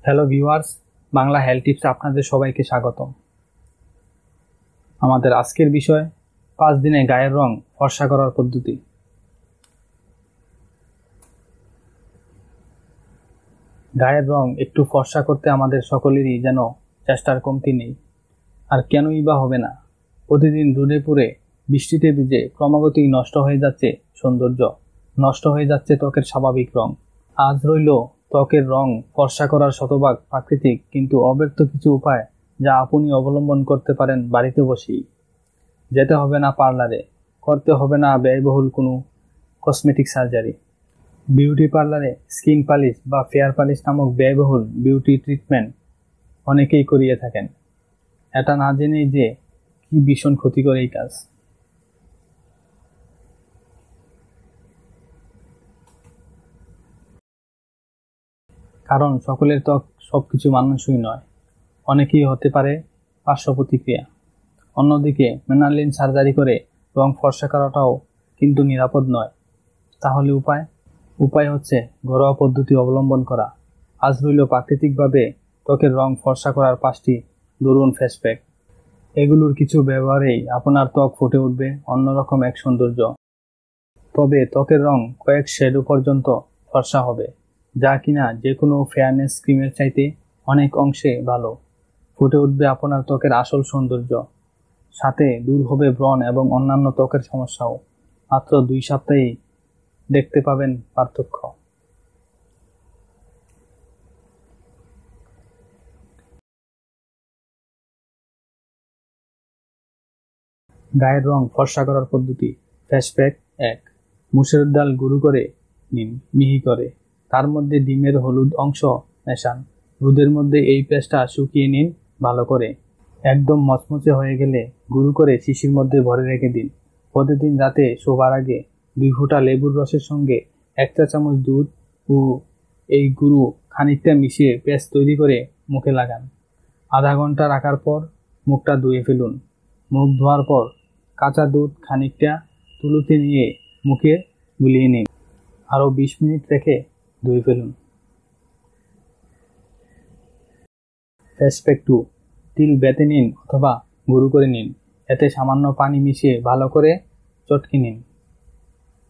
Hello viewers, Bangla health টিপসে আপনাদের সবাইকে স্বাগতম। আমাদের আজকের বিষয় 5 দিনে গায়ের রং ফর্সা করার পদ্ধতি। গায়ের রং একটু ফর্সা করতে আমাদের সকলেরই যেন চেষ্টার কমতি নেই। আর কেনই বা হবে না? প্রতিদিন রোদে পুড়ে বৃষ্টিতে ভিজে ক্রমাগতই নষ্ট হয়ে যাচ্ছে সৌন্দর্য, নষ্ট হয়ে যাচ্ছে ত্বকের স্বাভাবিক রং। আজ রইল ত্বকের রং ফর্সা করার শতভাগ প্রাকৃতিক কিন্তু অব্যর্থ কিছু উপায়, যা আপনি অবলম্বন করতে পারেন বাড়িতে বসেই। যেতে হবে না পার্লারে, করতে হবে না ব্যয়বহুল কোনো কসমেটিক সার্জারি। বিউটি পার্লারে স্কিন পালিশ বা ফেয়ার পালিশ নামক ব্যয়বহুল বিউটি ট্রিটমেন্ট অনেকেই করিয়ে থাকেন, এটা না জেনেই যে কি ভীষণ ক্ষতিকর এই কাজ। কারণ সকলের ত্বক সবকিছু মানুষই নয়, অনেকেই হতে পারে পার্শ্ব প্রতিক্রিয়া। অন্যদিকে মেলানিন সার্জারি করে রং ফর্সা করাটাও কিন্তু নিরাপদ নয়। তাহলে উপায় হচ্ছে ঘরোয়া পদ্ধতি অবলম্বন করা। আজ রইল প্রাকৃতিকভাবে ত্বকের রং ফর্সা করার 5টি দারুণ ফেস প্যাক। এগুলোর কিছু ব্যবহারেই আপনার ত্বক ফুটে উঠবে অন্যরকম এক সৌন্দর্য। তবে ত্বকের রং কয়েক শ্যাডো পর্যন্ত ফর্সা হবে, যা কিনা যে কোনো ফেয়ারনেস ক্রিমের চাইতে অনেক অংশে ভালো। ফুটে উঠবে আপনার ত্বকের আসল সৌন্দর্য, সাথে দূর হবে ব্রণ এবং অন্যান্য ত্বকের সমস্যাও। মাত্র 2 সপ্তাহেই দেখতে পাবেন পার্থক্য। গায়ের রং ফর্সা করার পদ্ধতি। Face pack 1। মুসুর ডাল গুঁড়ো করে নিন মিহি করে, তার মধ্যে ডিমের হলুদ অংশ মেশান। রোদের মধ্যে এই পেস্টটা শুকিয়ে নিন ভালো করে। একদম মচমচে হয়ে গেলে গুঁড়ো করে শিশির মধ্যে ভরে রেখে দিন। প্রতিদিন রাতে শোবার আগে 2 ফোঁটা লেবুর রসের সঙ্গে 1 চা চামচ দুধ ও এই গুঁড়ো খানিকটা মিশিয়ে পেস্ট তৈরি করে মুখে লাগান। আধা ঘন্টা রাখার পর মুখটা ধুয়ে ফেলুন। মুখ ধোয়ার পর কাঁচা দুধ খানিকটা তুলোতে নিয়ে মুখে গুলিয়ে নিন। আরও 20 মিনিট রেখে ধুয়ে ফেলুন। Face pack 2। তিল বেটে নিন অথবা গুঁড়ো করে নিন, এতে সামান্য পানি মিশিয়ে ভালো করে চটকে নিন।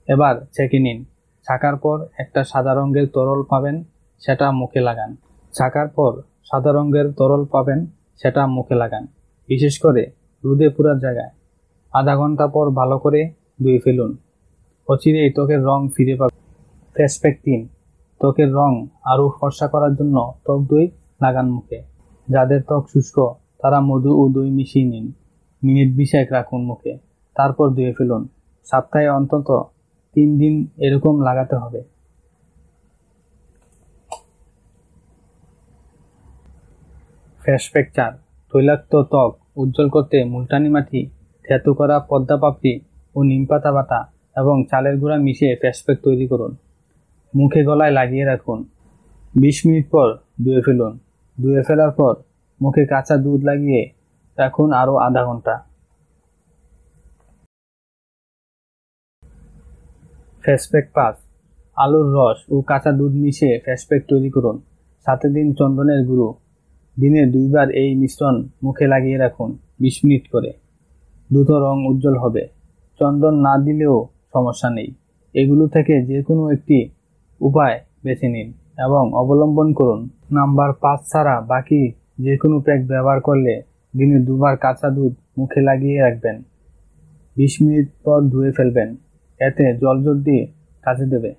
এবার ছেঁকে নিন। ছাকার পর একটা সাদা রঙের তরল পাবেন, সেটা মুখে লাগান। বিশেষ করে রোদে পুরার জায়গায়। আধা ঘন্টা পর ভালো করে ধুয়ে ফেলুন। অচিরেই ত্বকের রং ফিরে পাবে। Face pack 3। ত্বকের রং আরও ফর্সা করার জন্য ত্বক দই লাগান মুখে। যাদের ত্বক শুষ্ক তারা মধু ও দই মিশিয়ে নিন। মিনিট 20 রাখুন মুখে, তারপর ধুয়ে ফেলুন। সপ্তাহে অন্তত 3 দিন এরকম লাগাতে হবে। Face pack 4। তৈলাক্ত ত্বক উজ্জ্বল করতে মুলতানি মাটি, থেতু করা পদ্মা পাপড়ি ও নিম পাতা বাটা এবং চালের গুঁড়া মিশিয়ে ফেস প্যাক তৈরি করুন। মুখে গলায় লাগিয়ে রাখুন। 20 মিনিট পর ধুয়ে ফেলুন। ধুয়ে ফেলার পর মুখে কাঁচা দুধ লাগিয়ে রাখুন আরও আধা ঘন্টা। Face pack 5। আলুর রস ও কাঁচা দুধ মিশিয়ে ফেস প্যাক তৈরি করুন। সাথে দিন চন্দনের গুঁড়ো। দিনে 2 বার এই মিশ্রণ মুখে লাগিয়ে রাখুন 20 মিনিট করে। দ্রুত রং উজ্জ্বল হবে। চন্দন না দিলেও সমস্যা নেই। এগুলো থেকে যে কোনো একটি উপায় বেছে নিন এবং অবলম্বন করুন। নাম্বার 5 ছাড়া বাকি যে কোনো প্যাক ব্যবহার করলে দিনে 2 বার কাঁচা দুধ মুখে লাগিয়ে রাখবেন। 20 মিনিট পর ধুয়ে ফেলবেন, এতে জলদি কাজে দেবে।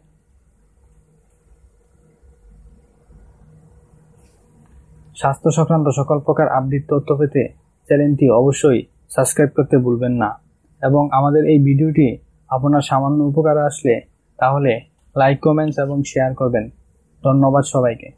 স্বাস্থ্য সংক্রান্ত সকল প্রকার আপডেট তথ্য পেতে চ্যানেলটি অবশ্যই সাবস্ক্রাইব করতে ভুলবেন না এবং আমাদের এই ভিডিওটি আপনার সামান্য উপকারে আসলে তাহলে লাইক, কমেন্টস এবং শেয়ার করবেন। ধন্যবাদ সবাইকে।